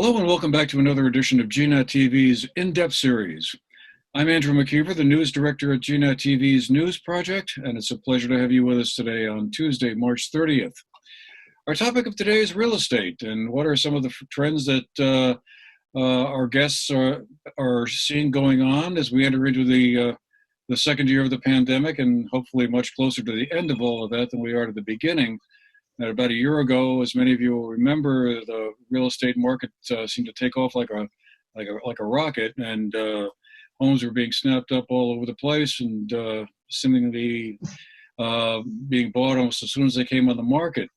Hello and welcome back to another edition of GNAT-TV's In-Depth series. I'm Andrew McKeever, the news director at GNAT-TV's News Project, and it's a pleasure to have you with us today on Tuesday, March 30th. Our topic of today is real estate, and what are some of the trends that our guests are seeing going on as we enter into the second year of the pandemic, and hopefully much closer to the end of all of that than we are to the beginning. About a year ago, as many of you will remember, the real estate market seemed to take off like a rocket, and homes were being snapped up all over the place, and seemingly being bought almost as soon as they came on the market.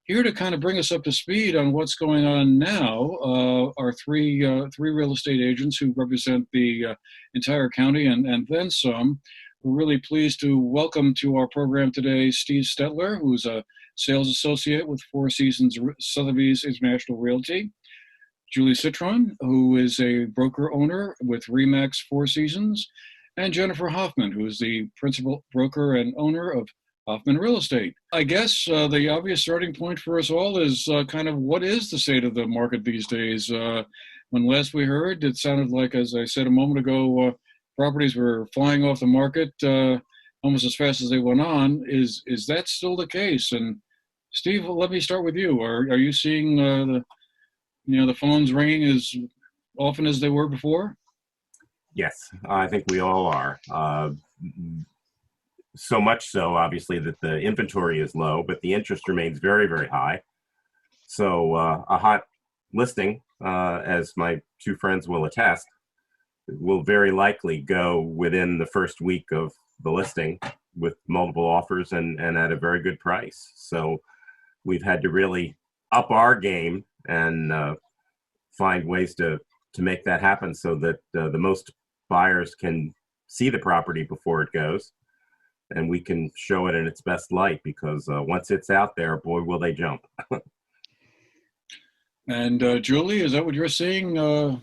Here to kind of bring us up to speed on what's going on now are three real estate agents who represent the entire county and then some. We're really pleased to welcome to our program today Steve Stettler, who's a sales associate with Four Seasons Sotheby's International Realty; Julie Citron, who is a broker owner with RE/MAX Four Seasons; and Jenifer Hoffman, who is the principal broker and owner of Hoffman Real Estate. I guess the obvious starting point for us all is kind of what is the state of the market these days? When last we heard, it sounded like, as I said a moment ago, properties were flying off the market almost as fast as they went on. Is that still the case? And Steve, let me start with you. Are you seeing the phones ringing as often as they were before? Yes, I think we all are. So much so, obviously, that the inventory is low, but the interest remains very, very high. So a hot listing, as my two friends will attest, will very likely go within the first week of the listing with multiple offers and at a very good price. So we've had to really up our game and find ways to make that happen so that the most buyers can see the property before it goes, and we can show it in its best light, because once it's out there, boy, will they jump. And Julie, is that what you're seeing in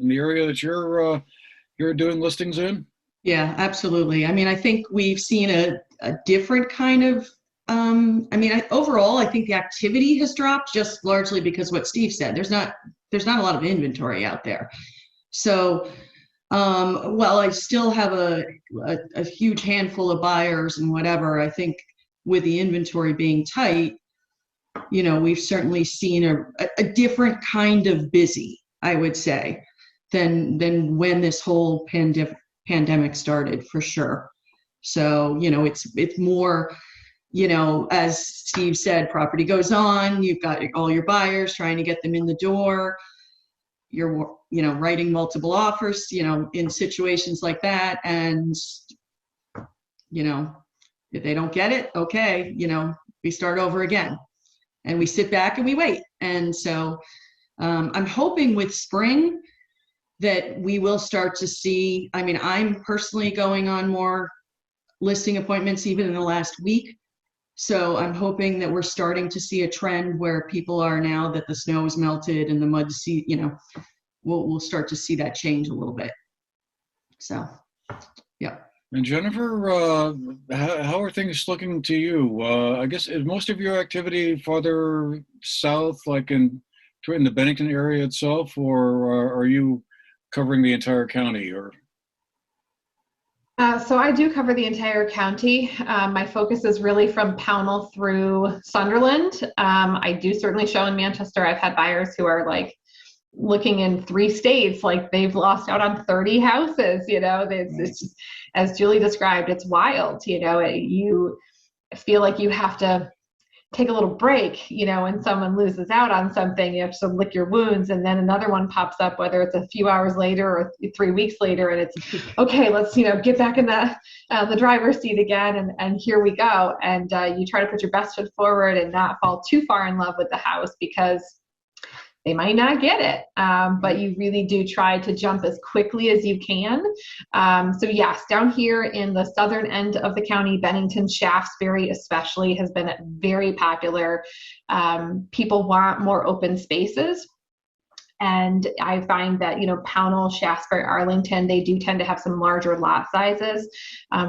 the area that you're doing listings in? Yeah, absolutely. I mean, I think we've seen a different kind of, overall, I think the activity has dropped just largely because what Steve said, there's not a lot of inventory out there. So, while I still have a huge handful of buyers and whatever, I think with the inventory being tight, we've certainly seen a different kind of busy, I would say, than when this whole pandemic started, for sure. So, it's more, as Steve said, property goes on, you've got all your buyers trying to get them in the door. You're, writing multiple offers, in situations like that. And, if they don't get it, okay, we start over again and we sit back and we wait. And so I'm hoping with spring that we will start to see, I'm personally going on more listing appointments even in the last week. So I'm hoping that we're starting to see a trend where people are, now that the snow is melted and the mud, we'll start to see that change a little bit. So, yeah. And Jenifer, how are things looking to you? I guess, is most of your activity farther south, like in the Bennington area itself, or are you covering the entire county? Or so I do cover the entire county. My focus is really from Pownell through Sunderland. I do certainly show in Manchester. I've had buyers who are like looking in 3 states, like they've lost out on 30 houses. It's just, as Julie described, it's wild. You feel like you have to take a little break, when someone loses out on something, you have to lick your wounds, and then another one pops up, whether it's a few hours later or 3 weeks later, and it's okay, let's get back in the driver's seat again, and here we go. And you try to put your best foot forward and not fall too far in love with the house, because they might not get it, but you really do try to jump as quickly as you can. So yes, down here in the southern end of the county, Bennington, Shaftesbury especially has been very popular. People want more open spaces. And I find that, Pownell, Shasbury, Arlington, they do tend to have some larger lot sizes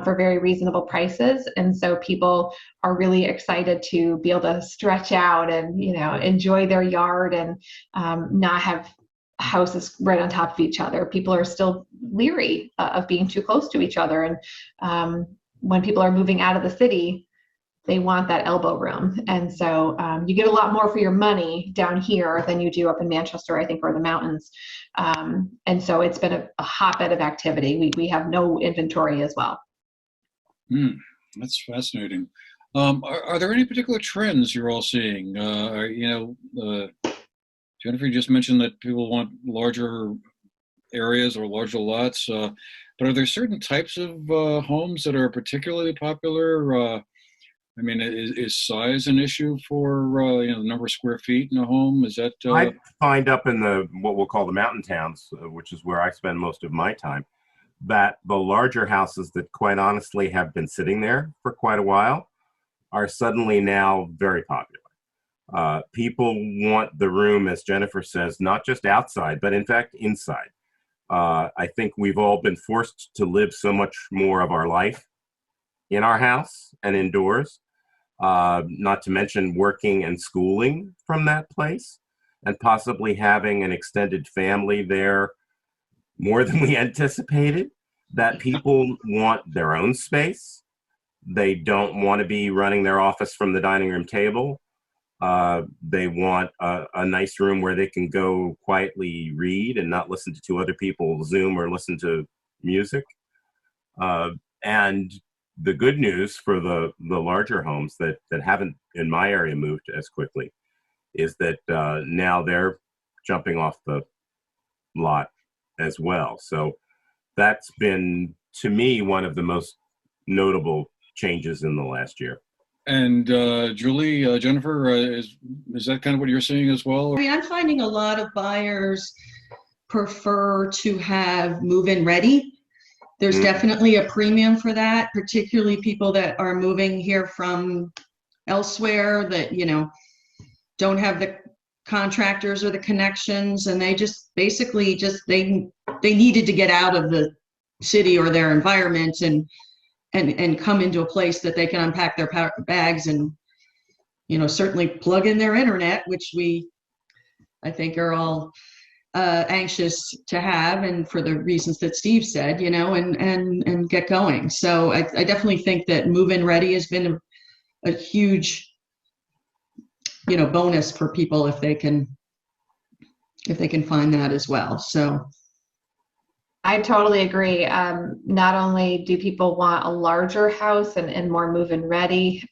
for very reasonable prices. And so people are really excited to be able to stretch out and, enjoy their yard and not have houses right on top of each other. People are still leery of being too close to each other. And when people are moving out of the city, they want that elbow room. And so you get a lot more for your money down here than you do up in Manchester, I think, or the mountains. And so it's been a hotbed of activity. We have no inventory as well. That's fascinating. Are there any particular trends you're all seeing? Jenifer, you just mentioned that people want larger areas or larger lots, but are there certain types of homes that are particularly popular? Is size an issue for the number of square feet in a home? Is that? I find up in what we'll call the mountain towns, which is where I spend most of my time, that the larger houses that quite honestly have been sitting there for quite a while are suddenly now very popular. People want the room, as Jenifer says, not just outside, but in fact inside. I think we've all been forced to live so much more of our life in our house and indoors, not to mention working and schooling from that place, and possibly having an extended family there more than we anticipated, that people want their own space. They don't want to be running their office from the dining room table. They want a nice room where they can go quietly read and not listen to two other people Zoom or listen to music. And the good news for the larger homes that haven't in my area moved as quickly is that now they're jumping off the lot as well. So that's been, to me, one of the most notable changes in the last year. And Julie, Jenifer, is that kind of what you're seeing as well? I'm finding a lot of buyers prefer to have move-in ready. There's definitely a premium for that, particularly people that are moving here from elsewhere that, don't have the contractors or the connections, and they just basically they needed to get out of the city or their environment and come into a place that they can unpack their bags and, certainly plug in their internet, which I think are all anxious to have, and for the reasons that Steve said, and get going. So I definitely think that move-in ready has been a huge, bonus for people if they can find that as well. So I totally agree. Not only do people want a larger house and more move-in ready,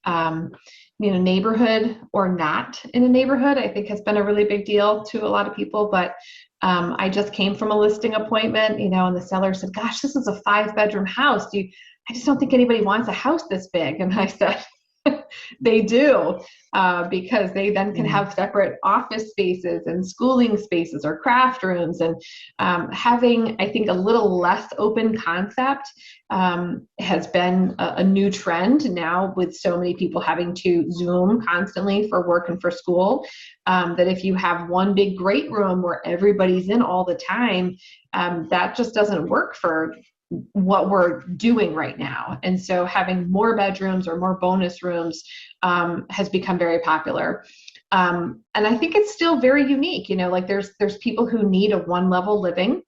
neighborhood or not in a neighborhood, I think has been a really big deal to a lot of people. But I just came from a listing appointment, and the seller said, "Gosh, this is a 5-bedroom house. I just don't think anybody wants a house this big." And I said, they do, because they then can have separate office spaces and schooling spaces or craft rooms, and having, I think, a little less open concept has been a new trend now, with so many people having to Zoom constantly for work and for school, that if you have one big great room where everybody's in all the time, that just doesn't work for what we're doing right now. And so having more bedrooms or more bonus rooms has become very popular. And I think it's still very unique. There's people who need a one-level living.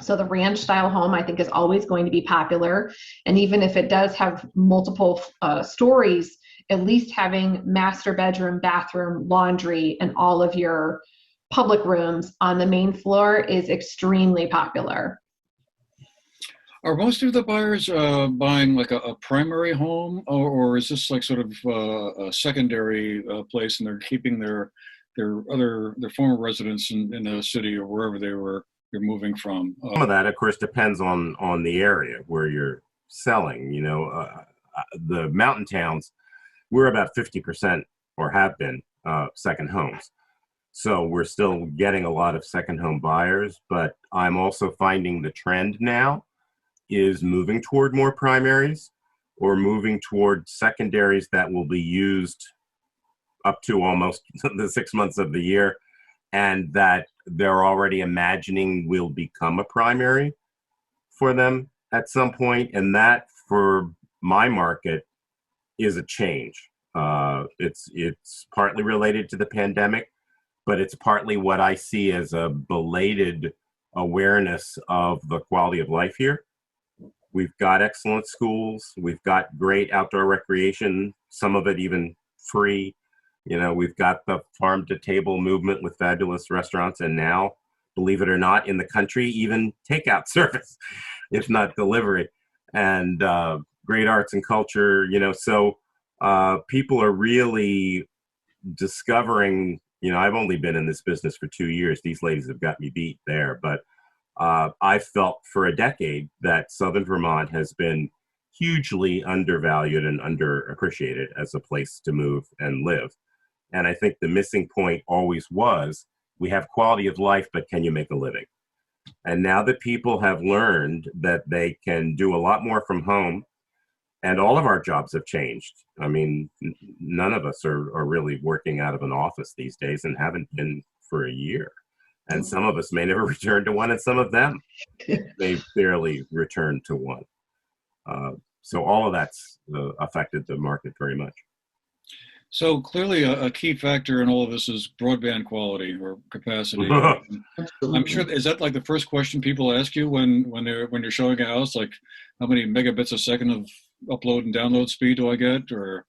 So the ranch style home, I think, is always going to be popular. And even if it does have multiple stories, at least having master bedroom, bathroom, laundry, and all of your public rooms on the main floor is extremely popular. Are most of the buyers buying like a primary home, or is this like sort of a secondary place, and they're keeping their former residence in the city or wherever they're moving from? Some of that, of course, depends on the area where you're selling. The mountain towns, we're about 50% or have been second homes. So we're still getting a lot of second home buyers, but I'm also finding the trend now is moving toward more primaries or moving toward secondaries that will be used up to almost the 6 months of the year. and that they're already imagining will become a primary for them at some point. And that, for my market, is a change. It's partly related to the pandemic, but it's partly what I see as a belated awareness of the quality of life here. We've got excellent schools. We've got great outdoor recreation, some of it even free. We've got the farm to table movement with fabulous restaurants, and now, believe it or not, in the country, even takeout service, if not delivery, and great arts and culture, so people are really discovering, I've only been in this business for 2 years. These ladies have got me beat there, but I felt for a decade that Southern Vermont has been hugely undervalued and underappreciated as a place to move and live. And I think the missing point always was, we have quality of life, but can you make a living? And now that people have learned that they can do a lot more from home, and all of our jobs have changed. I mean, none of us are really working out of an office these days, and haven't been for a year. And some of us may never return to one, and some of them may barely return to one. So all of that's affected the market very much. So clearly a key factor in all of this is broadband quality or capacity. I'm sure, is that like the first question people ask you when you're showing a house, like how many megabits a second of upload and download speed do I get? Or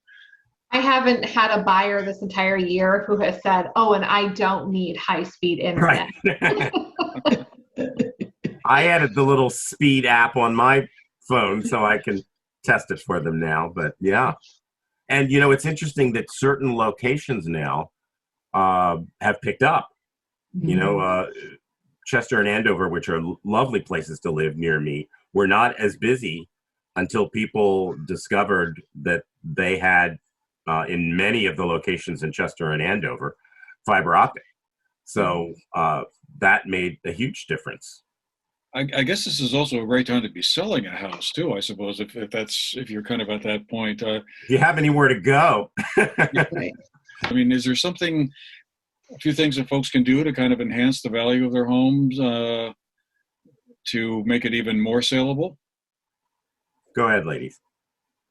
I haven't had a buyer this entire year who has said, "Oh, and I don't need high-speed internet." Right. I added the little speed app on my phone so I can test it for them now, but yeah. And, it's interesting that certain locations now have picked up. Chester and Andover, which are lovely places to live near me, were not as busy until people discovered that they had, in many of the locations in Chester and Andover, fiber optic. So that made a huge difference. I guess this is also a great time to be selling a house too, I suppose, if you're kind of at that point. If you have anywhere to go. Right. I mean, is there a few things that folks can do to kind of enhance the value of their homes to make it even more saleable? Go ahead, ladies.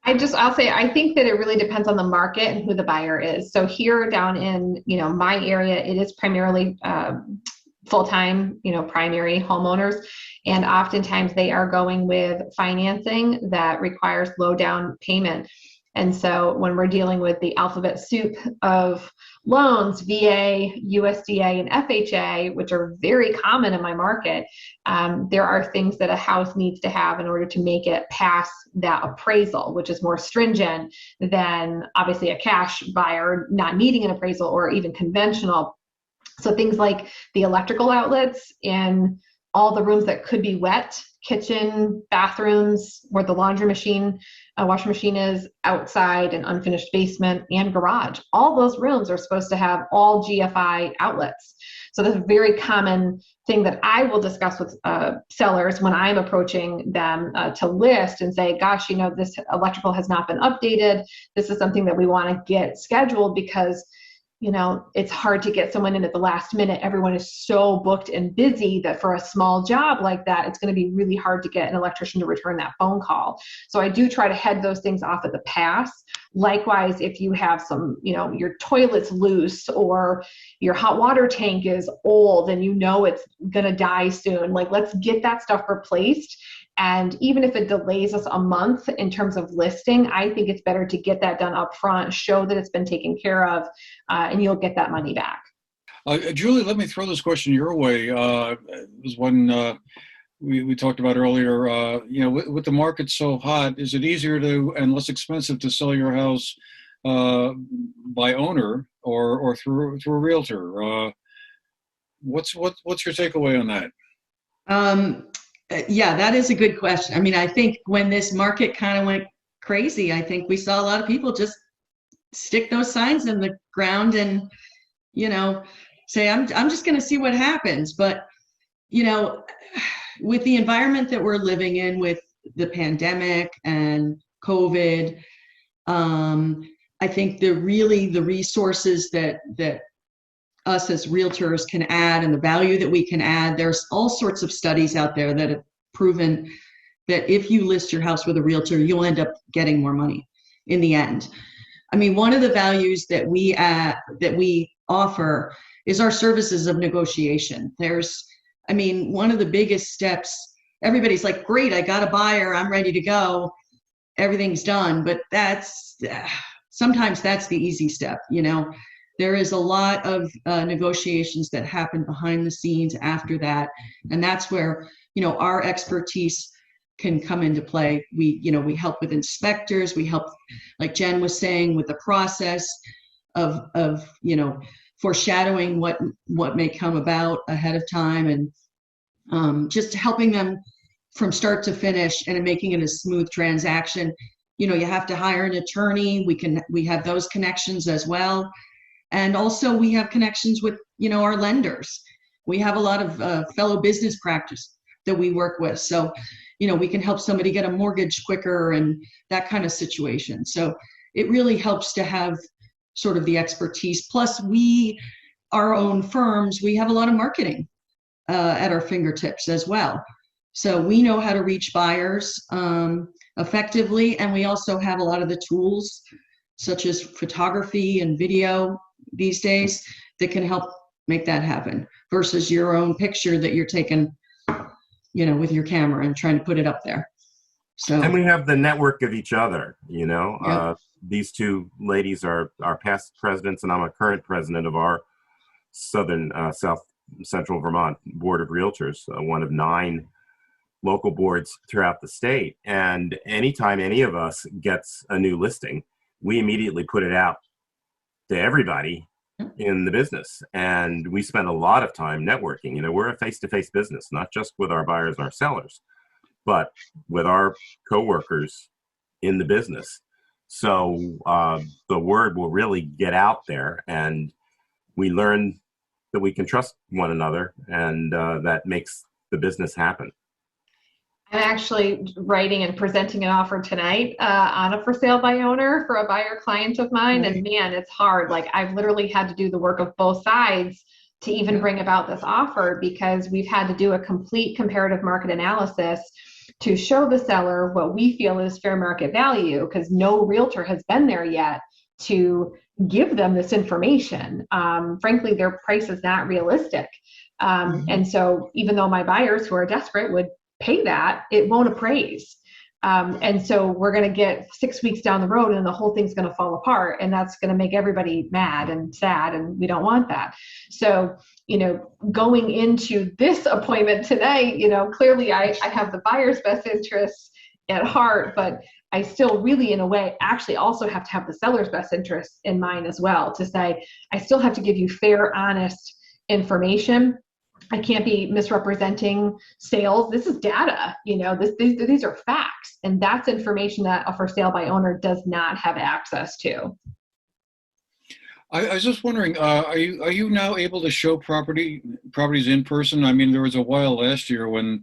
I'll say, I think that it really depends on the market and who the buyer is. So here down in, my area, it is primarily full-time, primary homeowners. And oftentimes they are going with financing that requires low down payment. And so when we're dealing with the alphabet soup of loans, VA, USDA, and FHA, which are very common in my market, there are things that a house needs to have in order to make it pass that appraisal, which is more stringent than obviously a cash buyer not needing an appraisal or even conventional. So things like the electrical outlets in all the rooms that could be wet, kitchen, bathrooms, where the laundry machine, washing machine is, outside, an unfinished basement, and garage. All those rooms are supposed to have all GFI outlets. So that's a very common thing that I will discuss with sellers when I'm approaching them to list and say, gosh, this electrical has not been updated. This is something that we want to get scheduled because it's hard to get someone in at the last minute. Everyone is so booked and busy that for a small job like that, it's going to be really hard to get an electrician to return that phone call. So I do try to head those things off at the pass. Likewise, if you have some, your toilet's loose or your hot water tank is old and it's going to die soon, let's get that stuff replaced. And even if it delays us a month in terms of listing, I think it's better to get that done up front, show that it's been taken care of, and you'll get that money back. Julie, let me throw this question your way. It was one we talked about earlier. With the market so hot, is it easier and less expensive to sell your house by owner or through a realtor? What's your takeaway on that? Yeah, that is a good question. I mean, I think when this market kind of went crazy, I think we saw a lot of people just stick those signs in the ground and, say, I'm just going to see what happens. But, with the environment that we're living in with the pandemic and COVID, I think the resources that us as realtors can add and the value that we can add. There's all sorts of studies out there that have proven that if you list your house with a realtor, you'll end up getting more money in the end. I mean, one of the values that we offer is our services of negotiation. One of the biggest steps, everybody's like, great, I got a buyer, I'm ready to go, everything's done. But sometimes that's the easy step, you know. There is a lot of negotiations that happen behind the scenes after that. And that's where, you know, our expertise can come into play. We help with inspectors, we help, like Jen was saying, with the process of you know, foreshadowing what may come about ahead of time, and just helping them from start to finish and making it a smooth transaction. You know, you have to hire an attorney. We have those connections as well. And also we have connections with, you know, our lenders. We have a lot of fellow business practice that we work with. So, you know, we can help somebody get a mortgage quicker and that kind of situation. So it really helps to have sort of the expertise. Plus our own firms, we have a lot of marketing at our fingertips as well. So we know how to reach buyers effectively. And we also have a lot of the tools such as photography and video these days that can help make that happen versus your own picture that you're taking, you know, with your camera and trying to put it up there. So, and we have the network of each other, you know. Yep. These two ladies are past presidents, and I'm a current president of our South Central Vermont Board of Realtors, one of 9 local boards throughout the state. And anytime any of us gets a new listing, we immediately put it out to everybody in the business. And we spend a lot of time networking. You know, we're a face-to-face business, not just with our buyers and our sellers, but with our coworkers in the business. So the word will really get out there, and we learn that we can trust one another, and that makes the business happen. I'm actually writing and presenting an offer tonight on a for sale by owner for a buyer client of mine. And man, it's hard. Like, I've literally had to do the work of both sides to even bring about this offer, because we've had to do a complete comparative market analysis to show the seller what we feel is fair market value, because no realtor has been there yet to give them this information. Frankly, their price is not realistic. And so even though my buyers who are desperate would pay that, it won't appraise. And so we're going to get 6 weeks down the road and the whole thing's going to fall apart, and that's going to make everybody mad and sad, and we don't want that. So, you know, going into this appointment tonight, you know, clearly I have the buyer's best interests at heart, but I still really, in a way, actually also have to have the seller's best interests in mind as well, to say, I still have to give you fair, honest information. I can't be misrepresenting sales. This is data, you know, these are facts, and that's information that a for sale by owner does not have access to. I was just wondering, are you now able to show properties in person? I mean, there was a while last year when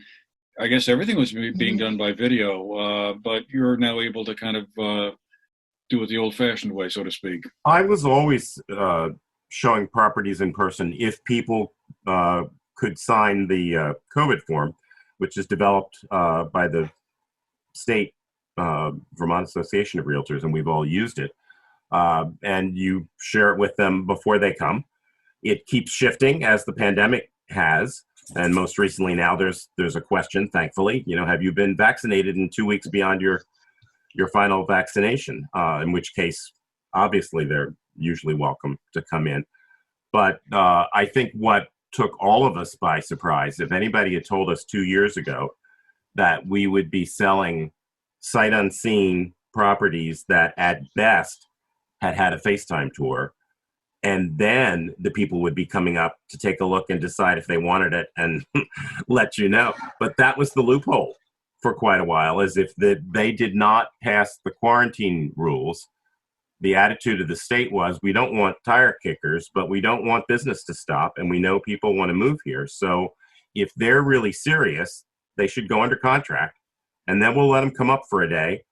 I guess everything was being done by video, but you're now able to kind of do it the old-fashioned way, so to speak. I was always showing properties in person if people could sign the COVID form, which is developed by the state Vermont Association of Realtors, and we've all used it. And you share it with them before they come. It keeps shifting as the pandemic has, and most recently now there's a question, thankfully, you know, have you been vaccinated in 2 weeks beyond your final vaccination? In which case, obviously, they're usually welcome to come in. But I think what took all of us by surprise, if anybody had told us 2 years ago that we would be selling sight unseen properties that at best had a FaceTime tour, and then the people would be coming up to take a look and decide if they wanted it and let you know. But that was the loophole for quite a while, as if they did not pass the quarantine rules. The attitude of the state was, we don't want tire kickers, but we don't want business to stop, and we know people want to move here. So if they're really serious, they should go under contract, and then we'll let them come up for a day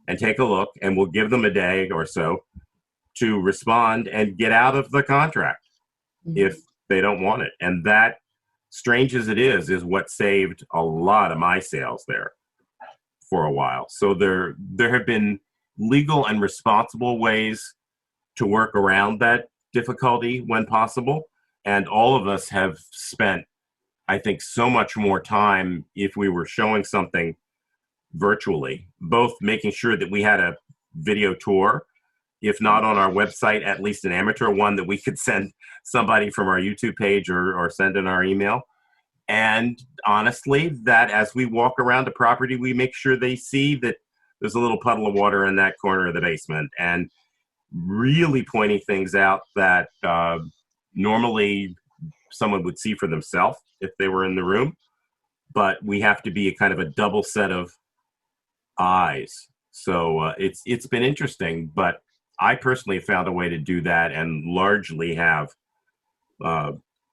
and take a look, and we'll give them a day or so to respond and get out of the contract. If They don't want it. And that, strange as it is what saved a lot of my sales there for a while. So there have been legal and responsible ways to work around that difficulty when possible. And all of us have spent, I think, so much more time if we were showing something virtually, both making sure that we had a video tour, if not on our website, at least an amateur one that we could send somebody from our YouTube page or send in our email. And honestly, that as we walk around the property, we make sure they see that there's a little puddle of water in that corner of the basement, and really pointing things out that normally someone would see for themselves if they were in the room. But we have to be a kind of a double set of eyes. So it's been interesting, but I personally found a way to do that and largely have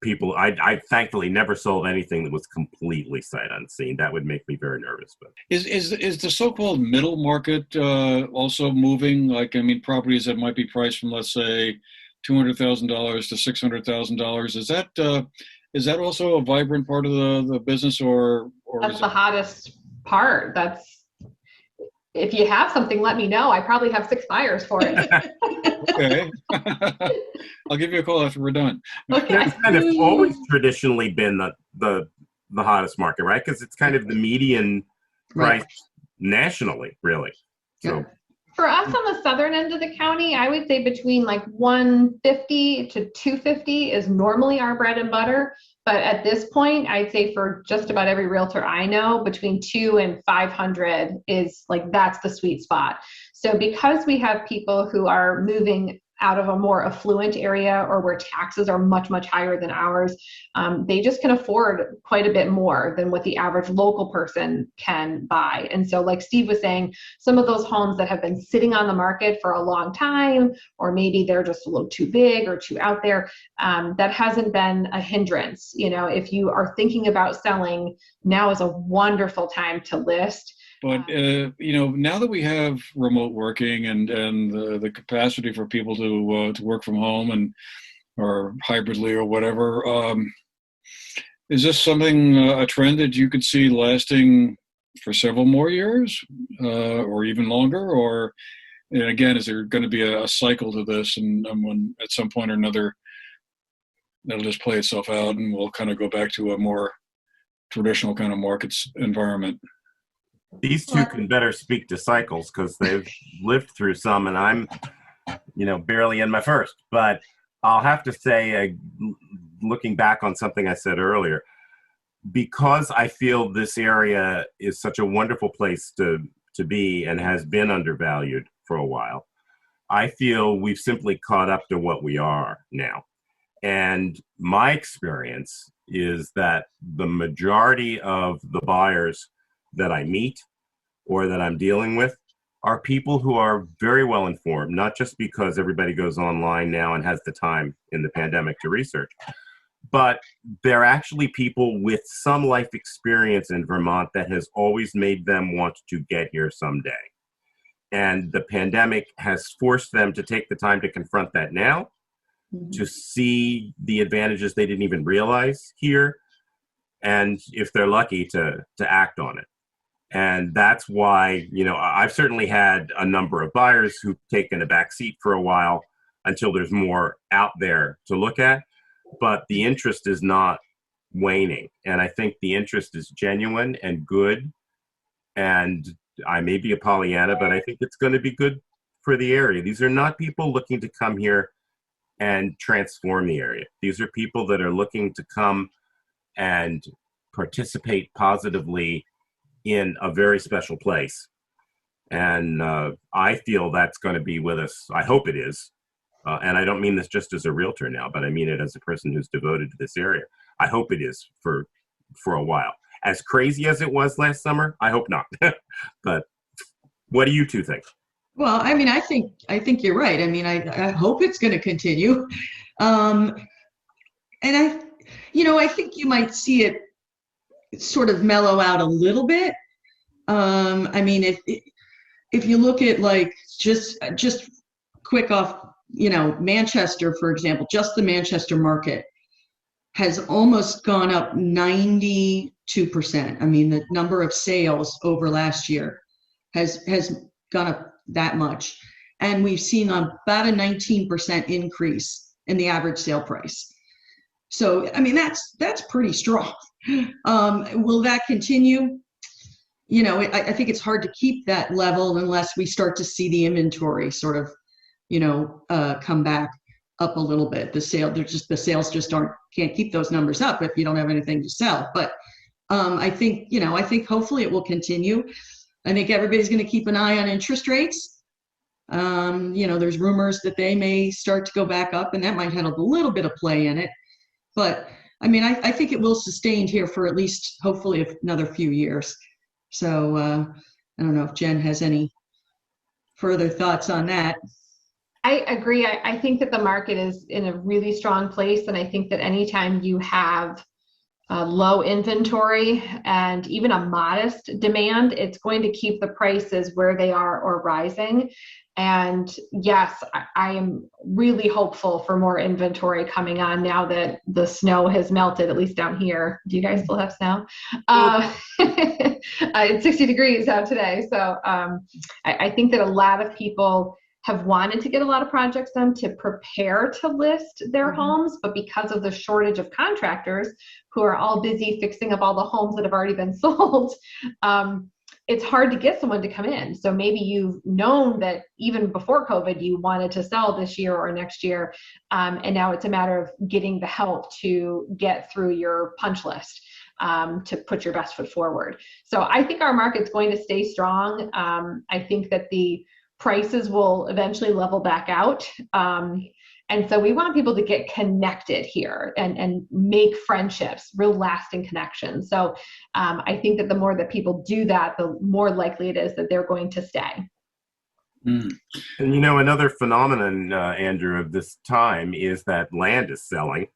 people. I thankfully never sold anything that was completely sight unseen. That would make me very nervous. But is the so-called middle market also moving? Like, I mean, properties that might be priced from, let's say, $200,000 to $600,000. Is that also a vibrant part of the business, or that's the hottest part? If you have something, let me know. I probably have 6 buyers for it. Okay. I'll give you a call after we're done. Okay. That's kind of always traditionally been the hottest market, right? Because it's kind of the median price nationally, really. So for us on the southern end of the county, I would say between like 150 to 250 is normally our bread and butter. But at this point, I'd say for just about every realtor I know, between 200 and 500 is like, that's the sweet spot. So because we have people who are moving out of a more affluent area or where taxes are much, much higher than ours, they just can afford quite a bit more than what the average local person can buy. And so like Steve was saying, some of those homes that have been sitting on the market for a long time, or maybe they're just a little too big or too out there, that hasn't been a hindrance. You know, if you are thinking about selling, now is a wonderful time to list. But you know, now that we have remote working and the capacity for people to work from home and or hybridly or whatever, is this something a trend that you could see lasting for several more years or even longer? Or, and again, is there going to be a cycle to this, and when at some point or another that'll just play itself out and we'll kind of go back to a more traditional kind of markets environment? these two can better speak to cycles because they've lived through some, and I'm, barely in my first. But I'll have to say, looking back on something I said earlier, because I feel this area is such a wonderful place to be and has been undervalued for a while, I feel we've simply caught up to what we are now. And my experience is that the majority of the buyers that I meet or that I'm dealing with are people who are very well informed, not just because everybody goes online now and has the time in the pandemic to research, but they're actually people with some life experience in Vermont that has always made them want to get here someday. And the pandemic has forced them to take the time to confront that now, to see the advantages they didn't even realize here, and if they're lucky, to act on it. And that's why, I've certainly had a number of buyers who've taken a back seat for a while until there's more out there to look at. But the interest is not waning. And I think the interest is genuine and good. And I may be a Pollyanna, but I think it's going to be good for the area. These are not people looking to come here and transform the area. These are people that are looking to come and participate positively in a very special place. And I feel that's going to be with us. I hope it is. And I don't mean this just as a realtor now, but I mean it as a person who's devoted to this area. I hope it is for a while. As crazy as it was last summer, I hope not. But what do you two think? Well, I mean, I think you're right. I mean, I hope it's going to continue. And I think you might see it sort of mellow out a little bit. I mean, if you look at like just quick off, Manchester, for example, just the Manchester market, has almost gone up 92%. I mean, the number of sales over last year has gone up that much. And we've seen about a 19% increase in the average sale price. So, I mean, that's pretty strong. Will that continue? You know, I think it's hard to keep that level unless we start to see the inventory sort of, come back up a little bit. The sales just can't keep those numbers up if you don't have anything to sell. But I think hopefully it will continue. I think everybody's going to keep an eye on interest rates. There's rumors that they may start to go back up, and that might have a little bit of play in it. But I mean, I think it will sustain here for at least hopefully another few years. So I don't know if Jen has any further thoughts on that. I agree. I think that the market is in a really strong place. And I think that anytime you have low inventory and even a modest demand, it's going to keep the prices where they are or rising. And yes, I am really hopeful for more inventory coming on now that the snow has melted, at least down here. Do you guys still have snow? It's 60 degrees out today. So I think that a lot of people have wanted to get a lot of projects done to prepare to list their homes, but because of the shortage of contractors who are all busy fixing up all the homes that have already been sold, it's hard to get someone to come in. So maybe you've known that even before COVID, you wanted to sell this year or next year. And now it's a matter of getting the help to get through your punch list, to put your best foot forward. So I think our market's going to stay strong. I think that the prices will eventually level back out. And so we want people to get connected here and make friendships, real lasting connections. So I think that the more that people do that, the more likely it is that they're going to stay. And another phenomenon, Andrew, of this time is that land is selling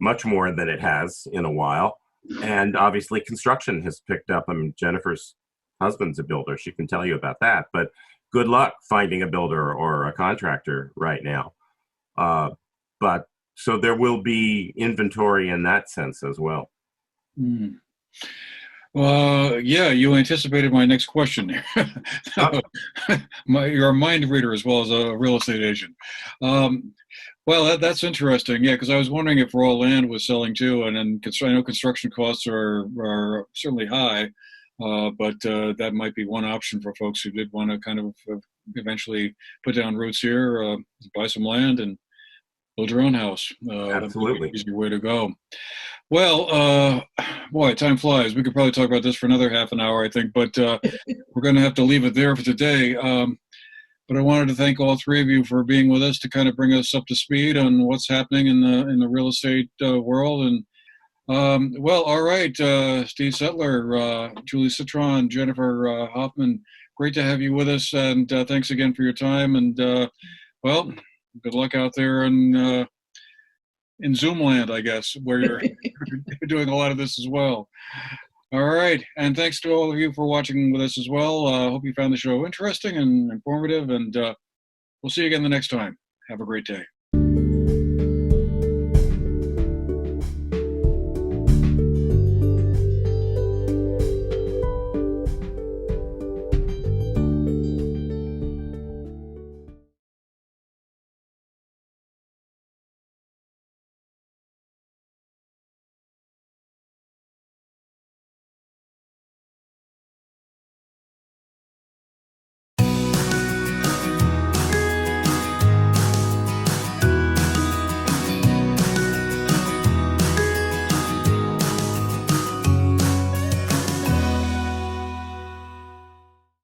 much more than it has in a while. And obviously construction has picked up. I mean, Jenifer's husband's a builder. She can tell you about that. But good luck finding a builder or a contractor right now. But so there will be inventory in that sense as well. Well, yeah, you anticipated my next question there. You're a mind reader as well as a real estate agent. Well, that's interesting. Yeah, because I was wondering if raw land was selling too, and then I know construction costs are certainly high, but that might be one option for folks who did want to kind of eventually put down roots here, buy some land and build your own house. Absolutely. That's an easy way to go. Well, boy, time flies. We could probably talk about this for another half an hour, I think, but we're going to have to leave it there for today. But I wanted to thank all three of you for being with us to kind of bring us up to speed on what's happening in the real estate world. And well, all right, Steve Stettler, Julie Citron, Jenifer Hoffman, great to have you with us. And thanks again for your time. And well, good luck out there in Zoom land, I guess, where you're doing a lot of this as well. All right. And thanks to all of you for watching with us as well. Hope you found the show interesting and informative. And we'll see you again the next time. Have a great day.